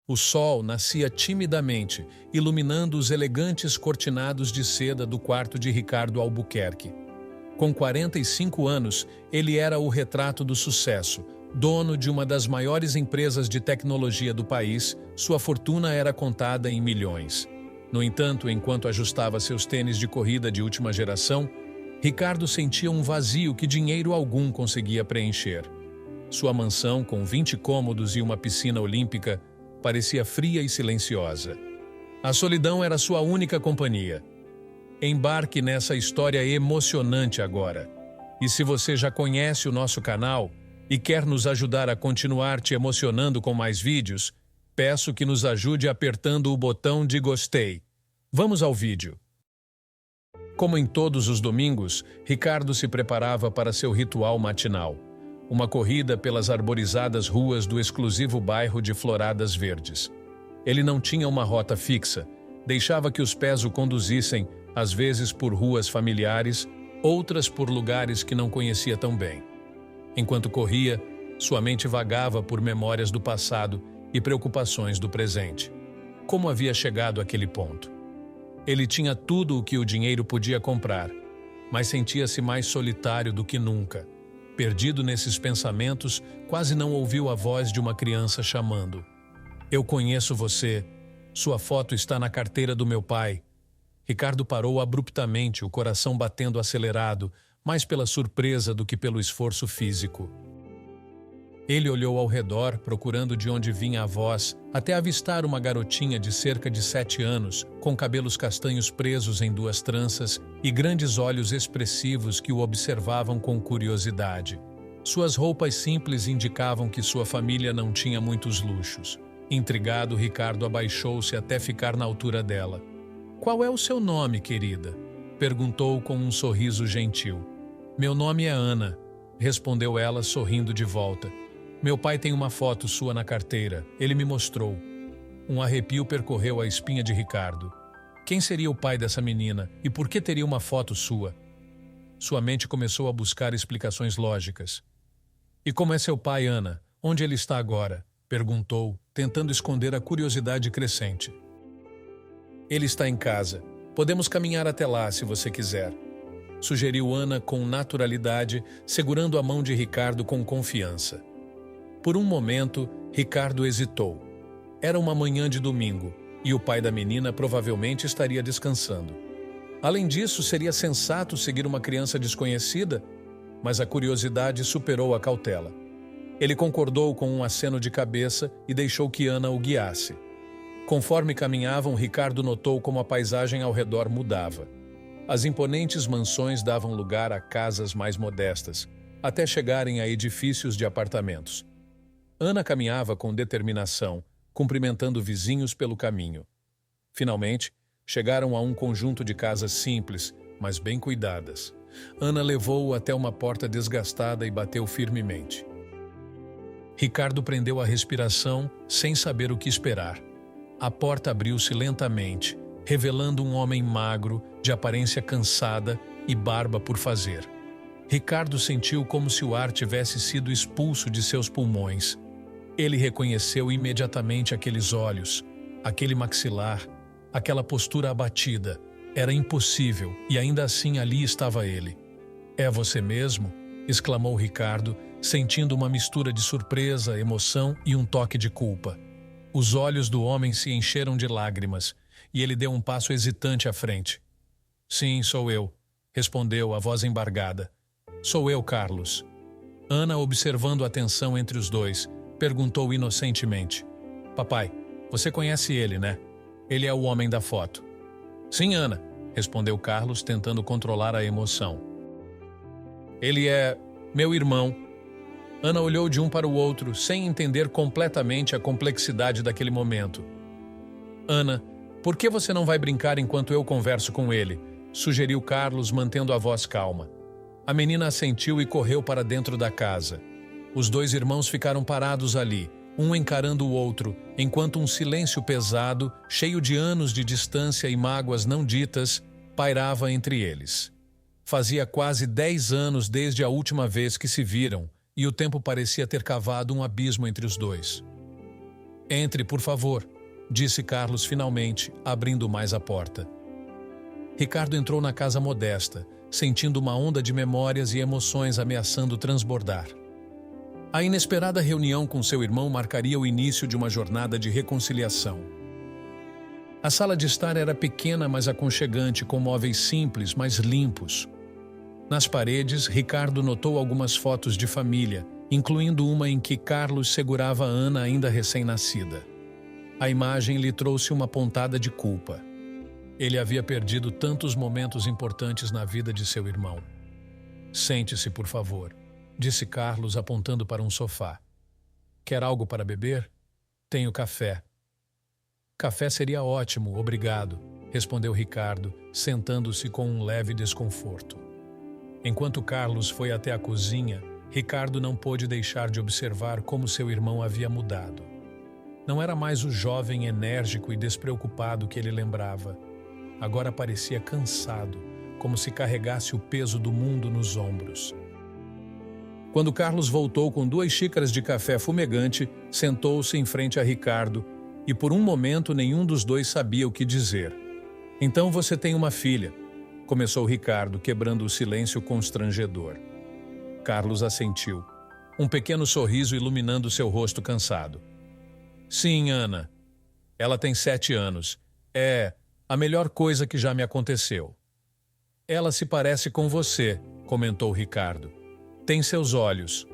O sol nascia timidamente, iluminando os elegantes cortinados de seda do quarto de Ricardo Albuquerque. Com 45 anos, ele era o retrato do sucesso. Dono de uma das maiores empresas de tecnologia do país, sua fortuna era contada em milhões. No entanto, enquanto ajustava seus tênis de corrida de última geração, Ricardo sentia um vazio que dinheiro algum conseguia preencher. Sua mansão, com 20 cômodos e uma piscina olímpica, parecia fria e silenciosa. A solidão era sua única companhia. Embarque nessa história emocionante agora. E se você já conhece o nosso canal e quer nos ajudar a continuar te emocionando com mais vídeos, peço que nos ajude apertando o botão de gostei. Vamos ao vídeo. Como em todos os domingos, Ricardo se preparava para seu ritual matinal. Uma corrida pelas arborizadas ruas do exclusivo bairro de Floradas Verdes. Ele não tinha uma rota fixa, deixava que os pés o conduzissem, às vezes por ruas familiares, outras por lugares que não conhecia tão bem. Enquanto corria, sua mente vagava por memórias do passado e preocupações do presente. Como havia chegado àquele ponto? Ele tinha tudo o que o dinheiro podia comprar, mas sentia-se mais solitário do que nunca. Perdido nesses pensamentos, quase não ouviu a voz de uma criança chamando. Eu conheço você. Sua foto está na carteira do meu pai. Ricardo parou abruptamente, o coração batendo acelerado, mais pela surpresa do que pelo esforço físico. Ele olhou ao redor, procurando de onde vinha a voz, até avistar uma garotinha de cerca de 7 anos, com cabelos castanhos presos em 2 tranças e grandes olhos expressivos que o observavam com curiosidade. Suas roupas simples indicavam que sua família não tinha muitos luxos. Intrigado, Ricardo abaixou-se até ficar na altura dela. "Qual é o seu nome, querida?" perguntou com um sorriso gentil. "Meu nome é Ana", respondeu ela, sorrindo de volta. "Meu pai tem uma foto sua na carteira. Ele me mostrou." Um arrepio percorreu a espinha de Ricardo. Quem seria o pai dessa menina e por que teria uma foto sua? Sua mente começou a buscar explicações lógicas. "E como é seu pai, Ana? Onde ele está agora?" perguntou, tentando esconder a curiosidade crescente. "Ele está em casa. Podemos caminhar até lá se você quiser", sugeriu Ana com naturalidade, segurando a mão de Ricardo com confiança. Por um momento, Ricardo hesitou. Era uma manhã de domingo, e o pai da menina provavelmente estaria descansando. Além disso, seria sensato seguir uma criança desconhecida, mas a curiosidade superou a cautela. Ele concordou com um aceno de cabeça e deixou que Ana o guiasse. Conforme caminhavam, Ricardo notou como a paisagem ao redor mudava. As imponentes mansões davam lugar a casas mais modestas, até chegarem a edifícios de apartamentos. Ana caminhava com determinação, cumprimentando vizinhos pelo caminho. Finalmente, chegaram a um conjunto de casas simples, mas bem cuidadas. Ana levou-o até uma porta desgastada e bateu firmemente. Ricardo prendeu a respiração, sem saber o que esperar. A porta abriu-se lentamente, revelando um homem magro, de aparência cansada e barba por fazer. Ricardo sentiu como se o ar tivesse sido expulso de seus pulmões. Ele reconheceu imediatamente aqueles olhos, aquele maxilar, aquela postura abatida. Era impossível, e ainda assim ali estava ele. "É você mesmo?" exclamou Ricardo, sentindo uma mistura de surpresa, emoção e um toque de culpa. Os olhos do homem se encheram de lágrimas, e ele deu um passo hesitante à frente. "Sim, sou eu", respondeu, a voz embargada. "Sou eu, Carlos." Ana, observando a tensão entre os dois, perguntou inocentemente. "Papai, você conhece ele, né? Ele é o homem da foto." "Sim, Ana", respondeu Carlos, tentando controlar a emoção. "Ele é meu irmão." Ana olhou de um para o outro, sem entender completamente a complexidade daquele momento. "Ana, por que você não vai brincar enquanto eu converso com ele?" sugeriu Carlos, mantendo a voz calma. A menina assentiu e correu para dentro da casa. Os 2 irmãos ficaram parados ali, um encarando o outro, enquanto um silêncio pesado, cheio de anos de distância e mágoas não ditas, pairava entre eles. Fazia quase 10 anos desde a última vez que se viram, e o tempo parecia ter cavado um abismo entre os dois. Entre, por favor, disse Carlos finalmente, abrindo mais a porta. Ricardo entrou na casa modesta, sentindo uma onda de memórias e emoções ameaçando transbordar. A inesperada reunião com seu irmão marcaria o início de uma jornada de reconciliação. A sala de estar era pequena, mas aconchegante, com móveis simples, mas limpos. Nas paredes, Ricardo notou algumas fotos de família, incluindo uma em que Carlos segurava Ana ainda recém-nascida. A imagem lhe trouxe uma pontada de culpa. Ele havia perdido tantos momentos importantes na vida de seu irmão. Sente-se, por favor, disse Carlos apontando para um sofá. Quer algo para beber? Tenho café. Café seria ótimo, obrigado, respondeu Ricardo, sentando-se com um leve desconforto. Enquanto Carlos foi até a cozinha, Ricardo não pôde deixar de observar como seu irmão havia mudado. Não era mais o jovem enérgico e despreocupado que ele lembrava. Agora parecia cansado, como se carregasse o peso do mundo nos ombros. Quando Carlos voltou com 2 xícaras de café fumegante, sentou-se em frente a Ricardo e por um momento nenhum dos dois sabia o que dizer. Então você tem uma filha, começou Ricardo, quebrando o silêncio constrangedor. Carlos assentiu, um pequeno sorriso iluminando seu rosto cansado. Sim, Ana. Ela tem 7 anos. É a melhor coisa que já me aconteceu. Ela se parece com você, comentou Ricardo. Tem seus olhos.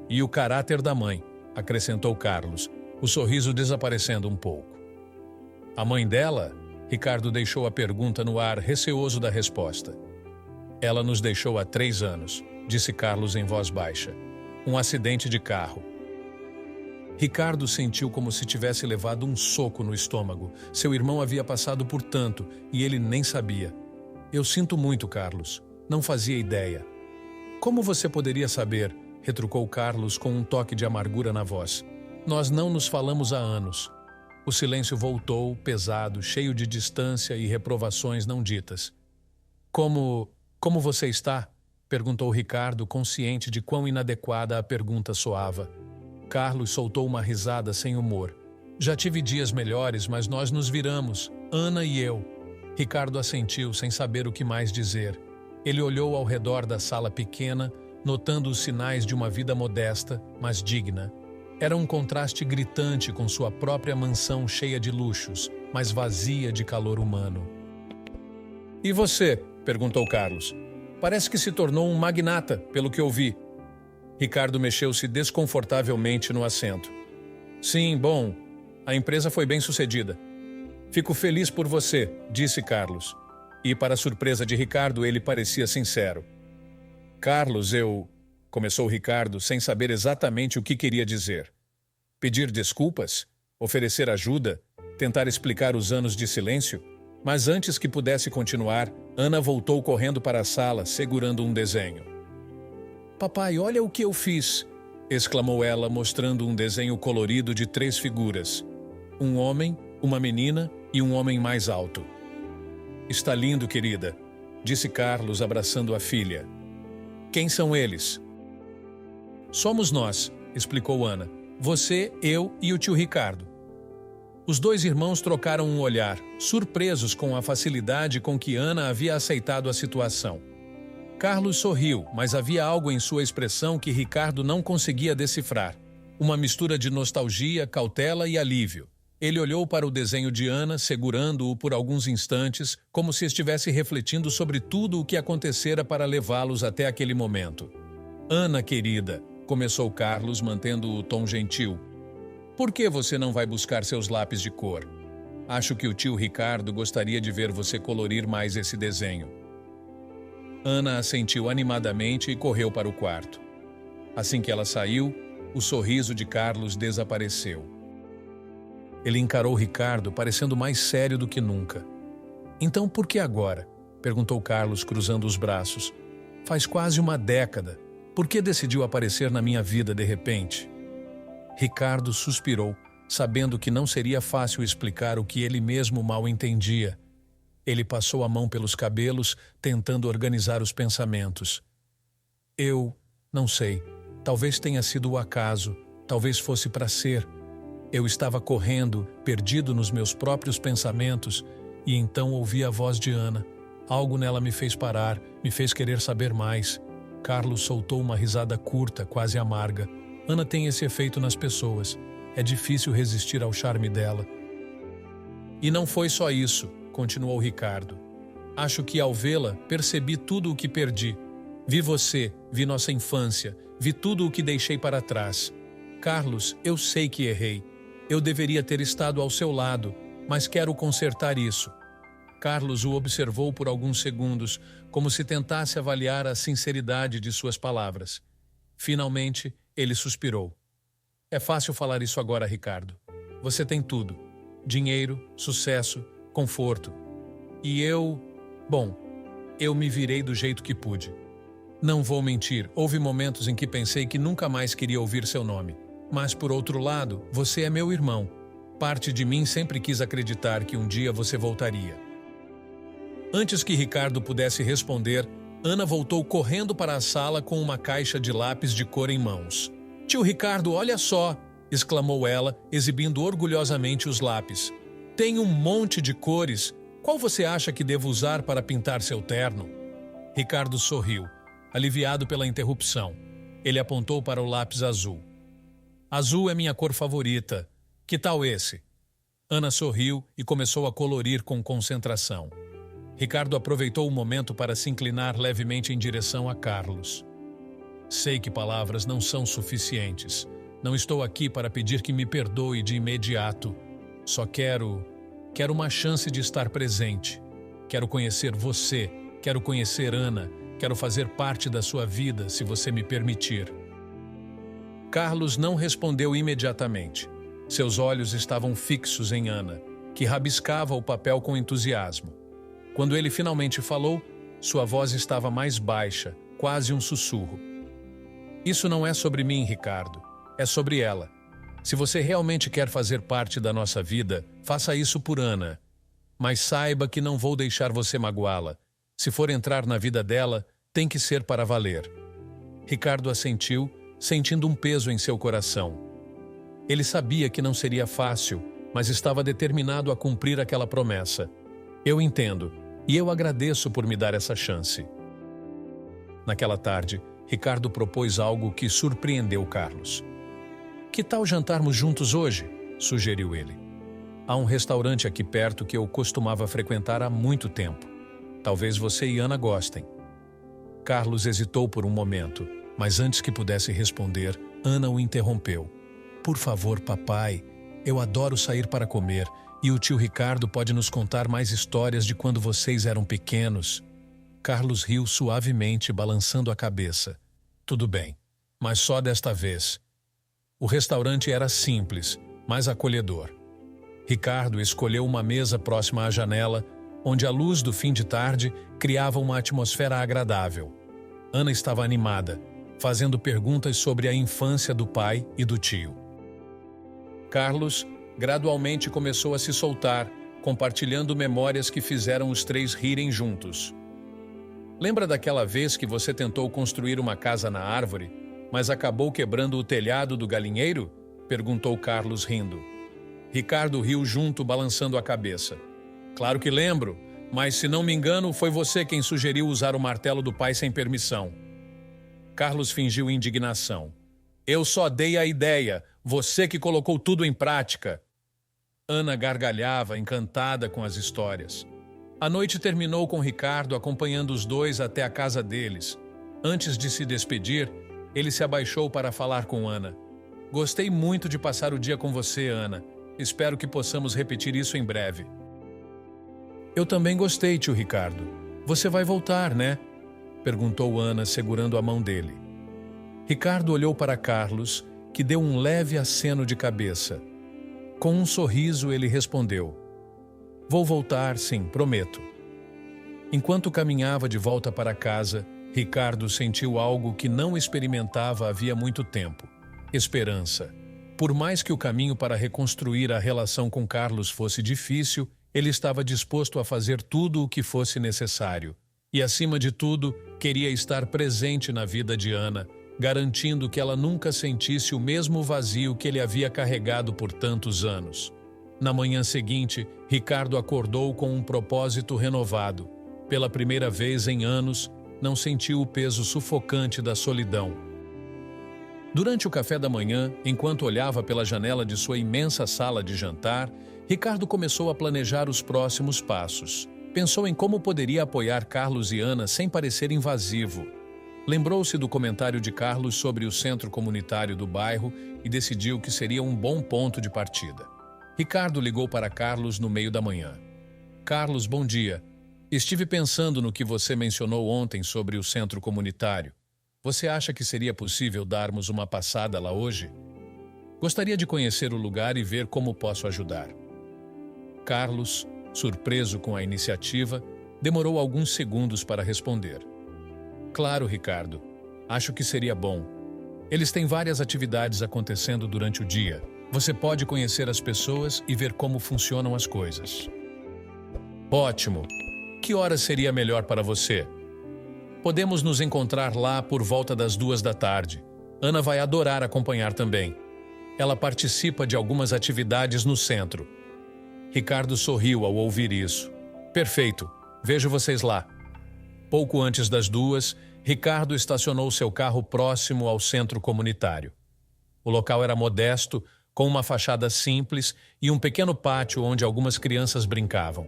E o caráter da mãe, acrescentou Carlos, o sorriso desaparecendo um pouco. A mãe dela? Ricardo deixou a pergunta no ar, receoso da resposta. Ela nos deixou há 3 anos, disse Carlos em voz baixa. Um acidente de carro. Ricardo sentiu como se tivesse levado um soco no estômago. Seu irmão havia passado por tanto e ele nem sabia. Eu sinto muito, Carlos. Não fazia ideia. Como você poderia saber? Retrucou Carlos com um toque de amargura na voz. Nós não nos falamos há anos. O silêncio voltou, pesado, cheio de distância e reprovações não ditas. Como você está? Perguntou Ricardo, consciente de quão inadequada a pergunta soava. Carlos soltou uma risada sem humor. Já tive dias melhores, mas nós nos viramos, Ana e eu. Ricardo assentiu, sem saber o que mais dizer. Ele olhou ao redor da sala pequena, notando os sinais de uma vida modesta, mas digna. Era um contraste gritante com sua própria mansão cheia de luxos, mas vazia de calor humano. E você? Perguntou Carlos. Parece que se tornou um magnata, pelo que ouvi. Ricardo mexeu-se desconfortavelmente no assento. Sim, bom, a empresa foi bem sucedida. Fico feliz por você, disse Carlos. E, para a surpresa de Ricardo, ele parecia sincero. Carlos, começou Ricardo, sem saber exatamente o que queria dizer. Pedir desculpas? Oferecer ajuda? Tentar explicar os anos de silêncio? Mas antes que pudesse continuar, Ana voltou correndo para a sala, segurando um desenho. Papai, olha o que eu fiz! Exclamou ela, mostrando um desenho colorido de 3 figuras. Um homem, uma menina e um homem mais alto. Está lindo, querida, disse Carlos, abraçando a filha. Quem são eles? Somos nós, explicou Ana. Você, eu e o tio Ricardo. Os 2 irmãos trocaram um olhar, surpresos com a facilidade com que Ana havia aceitado a situação. Carlos sorriu, mas havia algo em sua expressão que Ricardo não conseguia decifrar. Uma mistura de nostalgia, cautela e alívio. Ele olhou para o desenho de Ana, segurando-o por alguns instantes, como se estivesse refletindo sobre tudo o que acontecera para levá-los até aquele momento. Ana, querida, começou Carlos, mantendo o tom gentil. Por que você não vai buscar seus lápis de cor? Acho que o tio Ricardo gostaria de ver você colorir mais esse desenho. Ana assentiu animadamente e correu para o quarto. Assim que ela saiu, o sorriso de Carlos desapareceu. Ele encarou Ricardo, parecendo mais sério do que nunca. Então, por que agora? Perguntou Carlos, cruzando os braços. Faz quase uma década. Por que decidiu aparecer na minha vida de repente? Ricardo suspirou, sabendo que não seria fácil explicar o que ele mesmo mal entendia. Ele passou a mão pelos cabelos, tentando organizar os pensamentos. Eu não sei. Talvez tenha sido o acaso. Talvez fosse para ser. Eu estava correndo, perdido nos meus próprios pensamentos, e então ouvi a voz de Ana. Algo nela me fez parar, me fez querer saber mais. Carlos soltou uma risada curta, quase amarga. Ana tem esse efeito nas pessoas. É difícil resistir ao charme dela. E não foi só isso, continuou Ricardo. Acho que ao vê-la, percebi tudo o que perdi. Vi você, vi nossa infância, vi tudo o que deixei para trás. Carlos, eu sei que errei. Eu deveria ter estado ao seu lado, mas quero consertar isso. Carlos o observou por alguns segundos, como se tentasse avaliar a sinceridade de suas palavras. Finalmente, ele suspirou. É fácil falar isso agora, Ricardo. Você tem tudo. Dinheiro, sucesso, conforto. E eu... Bom, eu me virei do jeito que pude. Não vou mentir, houve momentos em que pensei que nunca mais queria ouvir seu nome. Mas, por outro lado, você é meu irmão. Parte de mim sempre quis acreditar que um dia você voltaria. Antes que Ricardo pudesse responder, Ana voltou correndo para a sala com uma caixa de lápis de cor em mãos. Tio Ricardo, olha só! Exclamou ela, exibindo orgulhosamente os lápis. Tem um monte de cores. Qual você acha que devo usar para pintar seu terno? Ricardo sorriu, aliviado pela interrupção. Ele apontou para o lápis azul. Azul é minha cor favorita. Que tal esse? Ana sorriu e começou a colorir com concentração. Ricardo aproveitou o momento para se inclinar levemente em direção a Carlos. Sei que palavras não são suficientes. Não estou aqui para pedir que me perdoe de imediato. Só quero uma chance de estar presente. Quero conhecer você, quero conhecer Ana, quero fazer parte da sua vida, se você me permitir. Carlos não respondeu imediatamente. Seus olhos estavam fixos em Ana, que rabiscava o papel com entusiasmo. Quando ele finalmente falou, sua voz estava mais baixa, quase um sussurro. Isso não é sobre mim, Ricardo. É sobre ela. Se você realmente quer fazer parte da nossa vida, faça isso por Ana. Mas saiba que não vou deixar você magoá-la. Se for entrar na vida dela, tem que ser para valer. Ricardo assentiu, sentindo um peso em seu coração. Ele sabia que não seria fácil, mas estava determinado a cumprir aquela promessa. Eu entendo, e eu agradeço por me dar essa chance. Naquela tarde, Ricardo propôs algo que surpreendeu Carlos. Que tal jantarmos juntos hoje? Sugeriu ele. Há um restaurante aqui perto que eu costumava frequentar há muito tempo. Talvez você e Ana gostem. Carlos hesitou por um momento, mas antes que pudesse responder, Ana o interrompeu. Por favor, papai, eu adoro sair para comer e o tio Ricardo pode nos contar mais histórias de quando vocês eram pequenos. Carlos riu suavemente, balançando a cabeça. Tudo bem, mas só desta vez. O restaurante era simples, mas acolhedor. Ricardo escolheu uma mesa próxima à janela, onde a luz do fim de tarde criava uma atmosfera agradável. Ana estava animada, fazendo perguntas sobre a infância do pai e do tio. Carlos gradualmente começou a se soltar, compartilhando memórias que fizeram os três rirem juntos. Lembra daquela vez que você tentou construir uma casa na árvore, mas acabou quebrando o telhado do galinheiro? Perguntou Carlos rindo. Ricardo riu junto, balançando a cabeça. Claro que lembro, mas se não me engano, foi você quem sugeriu usar o martelo do pai sem permissão. Carlos fingiu indignação. Eu só dei a ideia, você que colocou tudo em prática. Ana gargalhava, encantada com as histórias. A noite terminou com Ricardo acompanhando os dois até a casa deles. Antes de se despedir, ele se abaixou para falar com Ana. Gostei muito de passar o dia com você, Ana. Espero que possamos repetir isso em breve. Eu também gostei, tio Ricardo. Você vai voltar, né? Perguntou Ana, segurando a mão dele. Ricardo olhou para Carlos, que deu um leve aceno de cabeça. Com um sorriso, ele respondeu. Vou voltar, sim, prometo. Enquanto caminhava de volta para casa, Ricardo sentiu algo que não experimentava havia muito tempo. Esperança. Por mais que o caminho para reconstruir a relação com Carlos fosse difícil, ele estava disposto a fazer tudo o que fosse necessário. E, acima de tudo, queria estar presente na vida de Ana, garantindo que ela nunca sentisse o mesmo vazio que ele havia carregado por tantos anos. Na manhã seguinte, Ricardo acordou com um propósito renovado. Pela primeira vez em anos, não sentiu o peso sufocante da solidão. Durante o café da manhã, enquanto olhava pela janela de sua imensa sala de jantar, Ricardo começou a planejar os próximos passos. Pensou em como poderia apoiar Carlos e Ana sem parecer invasivo. Lembrou-se do comentário de Carlos sobre o centro comunitário do bairro e decidiu que seria um bom ponto de partida. Ricardo ligou para Carlos no meio da manhã. Carlos, bom dia. Estive pensando no que você mencionou ontem sobre o centro comunitário. Você acha que seria possível darmos uma passada lá hoje? Gostaria de conhecer o lugar e ver como posso ajudar. Carlos, surpreso com a iniciativa, demorou alguns segundos para responder. Claro, Ricardo. Acho que seria bom. Eles têm várias atividades acontecendo durante o dia. Você pode conhecer as pessoas e ver como funcionam as coisas. Ótimo! Que hora seria melhor para você? Podemos nos encontrar lá por volta das 14h. Ana vai adorar acompanhar também. Ela participa de algumas atividades no centro. Ricardo sorriu ao ouvir isso. Perfeito, vejo vocês lá. Pouco antes das 2h, Ricardo estacionou seu carro próximo ao centro comunitário. O local era modesto, com uma fachada simples e um pequeno pátio onde algumas crianças brincavam.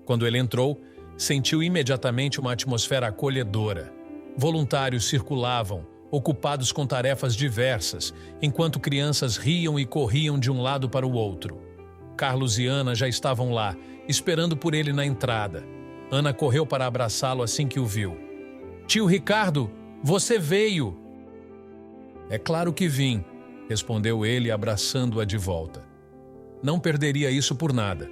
Quando ele entrou, sentiu imediatamente uma atmosfera acolhedora. Voluntários circulavam, ocupados com tarefas diversas, enquanto crianças riam e corriam de um lado para o outro. Carlos e Ana já estavam lá, esperando por ele na entrada. Ana correu para abraçá-lo assim que o viu. Tio Ricardo, você veio! É claro que vim, respondeu ele, abraçando-a de volta. Não perderia isso por nada.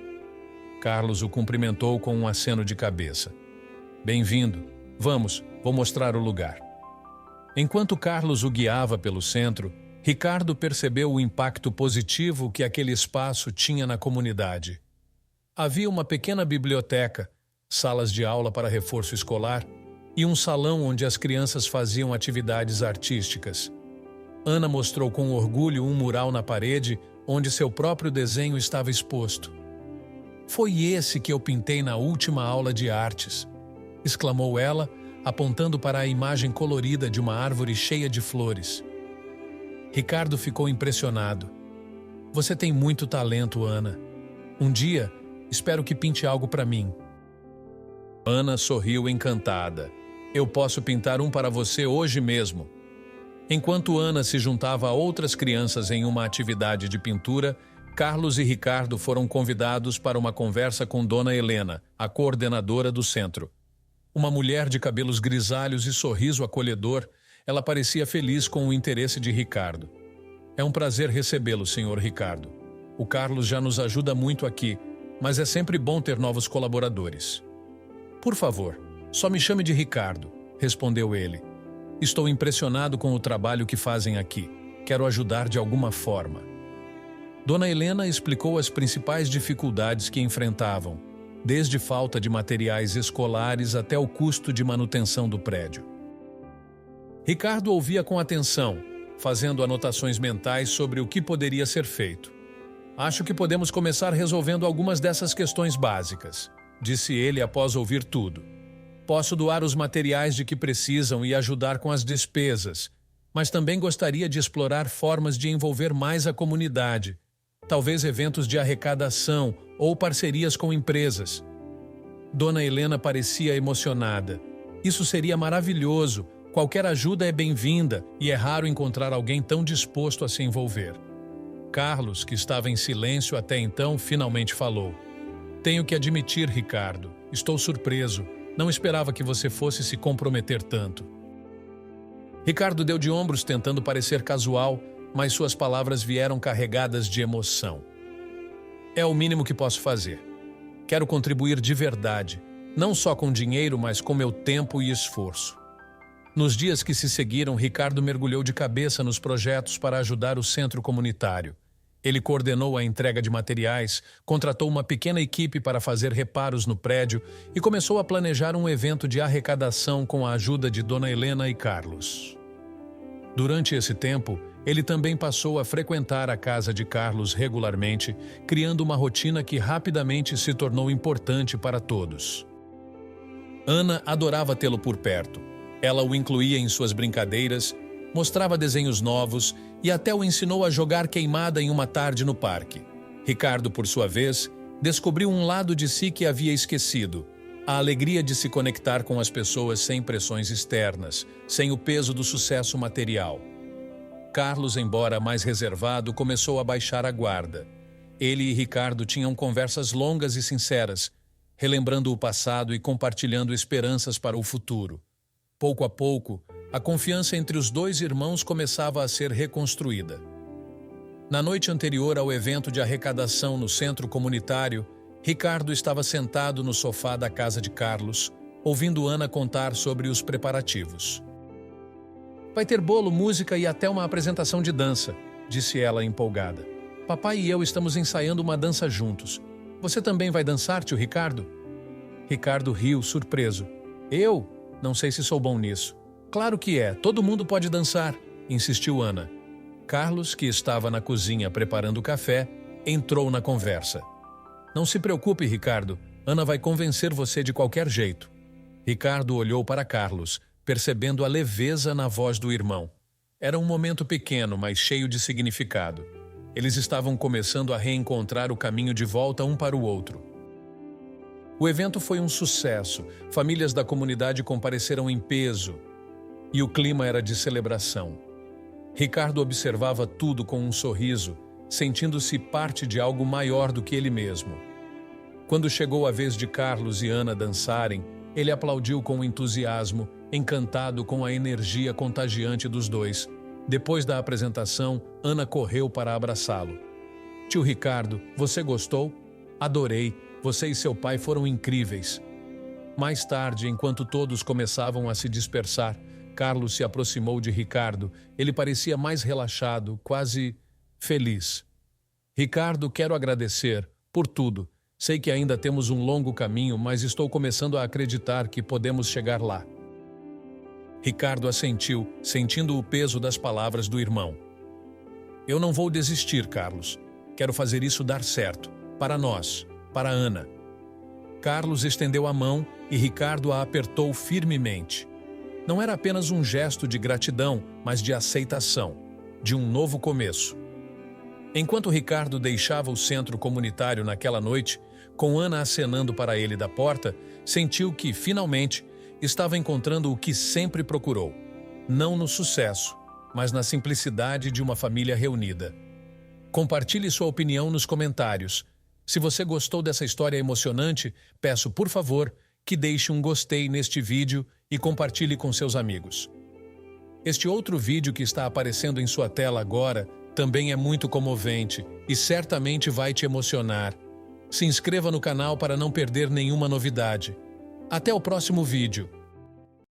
Carlos o cumprimentou com um aceno de cabeça. Bem-vindo. Vamos, vou mostrar o lugar. Enquanto Carlos o guiava pelo centro, Ricardo percebeu o impacto positivo que aquele espaço tinha na comunidade. Havia uma pequena biblioteca, salas de aula para reforço escolar e um salão onde as crianças faziam atividades artísticas. Ana mostrou com orgulho um mural na parede onde seu próprio desenho estava exposto. Foi esse que eu pintei na última aula de artes, exclamou ela, apontando para a imagem colorida de uma árvore cheia de flores. Ricardo ficou impressionado. Você tem muito talento, Ana. Um dia, espero que pinte algo para mim. Ana sorriu encantada. Eu posso pintar um para você hoje mesmo. Enquanto Ana se juntava a outras crianças em uma atividade de pintura, Carlos e Ricardo foram convidados para uma conversa com Dona Helena, a coordenadora do centro. Uma mulher de cabelos grisalhos e sorriso acolhedor, ela parecia feliz com o interesse de Ricardo. É um prazer recebê-lo, senhor Ricardo. O Carlos já nos ajuda muito aqui, mas é sempre bom ter novos colaboradores. Por favor, só me chame de Ricardo, respondeu ele. Estou impressionado com o trabalho que fazem aqui. Quero ajudar de alguma forma. Dona Helena explicou as principais dificuldades que enfrentavam, desde falta de materiais escolares até o custo de manutenção do prédio. Ricardo ouvia com atenção, fazendo anotações mentais sobre o que poderia ser feito. Acho que podemos começar resolvendo algumas dessas questões básicas, disse ele após ouvir tudo. Posso doar os materiais de que precisam e ajudar com as despesas, mas também gostaria de explorar formas de envolver mais a comunidade, talvez eventos de arrecadação ou parcerias com empresas. Dona Helena parecia emocionada. Isso seria maravilhoso. Qualquer ajuda é bem-vinda e é raro encontrar alguém tão disposto a se envolver. Carlos, que estava em silêncio até então, finalmente falou. Tenho que admitir, Ricardo, estou surpreso. Não esperava que você fosse se comprometer tanto. Ricardo deu de ombros tentando parecer casual, mas suas palavras vieram carregadas de emoção. É o mínimo que posso fazer. Quero contribuir de verdade, não só com dinheiro, mas com meu tempo e esforço. Nos dias que se seguiram, Ricardo mergulhou de cabeça nos projetos para ajudar o centro comunitário. Ele coordenou a entrega de materiais, contratou uma pequena equipe para fazer reparos no prédio e começou a planejar um evento de arrecadação com a ajuda de Dona Helena e Carlos. Durante esse tempo, ele também passou a frequentar a casa de Carlos regularmente, criando uma rotina que rapidamente se tornou importante para todos. Ana adorava tê-lo por perto. Ela o incluía em suas brincadeiras, mostrava desenhos novos e até o ensinou a jogar queimada em uma tarde no parque. Ricardo, por sua vez, descobriu um lado de si que havia esquecido: a alegria de se conectar com as pessoas sem pressões externas, sem o peso do sucesso material. Carlos, embora mais reservado, começou a baixar a guarda. Ele e Ricardo tinham conversas longas e sinceras, relembrando o passado e compartilhando esperanças para o futuro. Pouco a pouco, a confiança entre os dois irmãos começava a ser reconstruída. Na noite anterior ao evento de arrecadação no centro comunitário, Ricardo estava sentado no sofá da casa de Carlos, ouvindo Ana contar sobre os preparativos. "Vai ter bolo, música e até uma apresentação de dança", disse ela empolgada. "Papai e eu estamos ensaiando uma dança juntos. Você também vai dançar, tio Ricardo?" Ricardo riu, surpreso. "Eu? Não sei se sou bom nisso." "Claro que é, todo mundo pode dançar", insistiu Ana. Carlos, que estava na cozinha preparando café, entrou na conversa. "Não se preocupe, Ricardo. Ana vai convencer você de qualquer jeito." Ricardo olhou para Carlos, percebendo a leveza na voz do irmão. Era um momento pequeno, mas cheio de significado. Eles estavam começando a reencontrar o caminho de volta um para o outro. O evento foi um sucesso. Famílias da comunidade compareceram em peso e o clima era de celebração. Ricardo observava tudo com um sorriso, sentindo-se parte de algo maior do que ele mesmo. Quando chegou a vez de Carlos e Ana dançarem, ele aplaudiu com entusiasmo, encantado com a energia contagiante dos dois. Depois da apresentação, Ana correu para abraçá-lo. "Tio Ricardo, você gostou? Adorei. Você e seu pai foram incríveis." Mais tarde, enquanto todos começavam a se dispersar, Carlos se aproximou de Ricardo. Ele parecia mais relaxado, quase feliz. "Ricardo, quero agradecer por tudo. Sei que ainda temos um longo caminho, mas estou começando a acreditar que podemos chegar lá." Ricardo assentiu, sentindo o peso das palavras do irmão. "Eu não vou desistir, Carlos. Quero fazer isso dar certo. Para nós, para Ana." Carlos estendeu a mão e Ricardo a apertou firmemente. Não era apenas um gesto de gratidão, mas de aceitação, de um novo começo. Enquanto Ricardo deixava o centro comunitário naquela noite, com Ana acenando para ele da porta, sentiu que, finalmente, estava encontrando o que sempre procurou. Não no sucesso, mas na simplicidade de uma família reunida. Compartilhe sua opinião nos comentários. Se você gostou dessa história emocionante, peço, por favor, que deixe um gostei neste vídeo e compartilhe com seus amigos. Este outro vídeo que está aparecendo em sua tela agora também é muito comovente e certamente vai te emocionar. Se inscreva no canal para não perder nenhuma novidade. Até o próximo vídeo.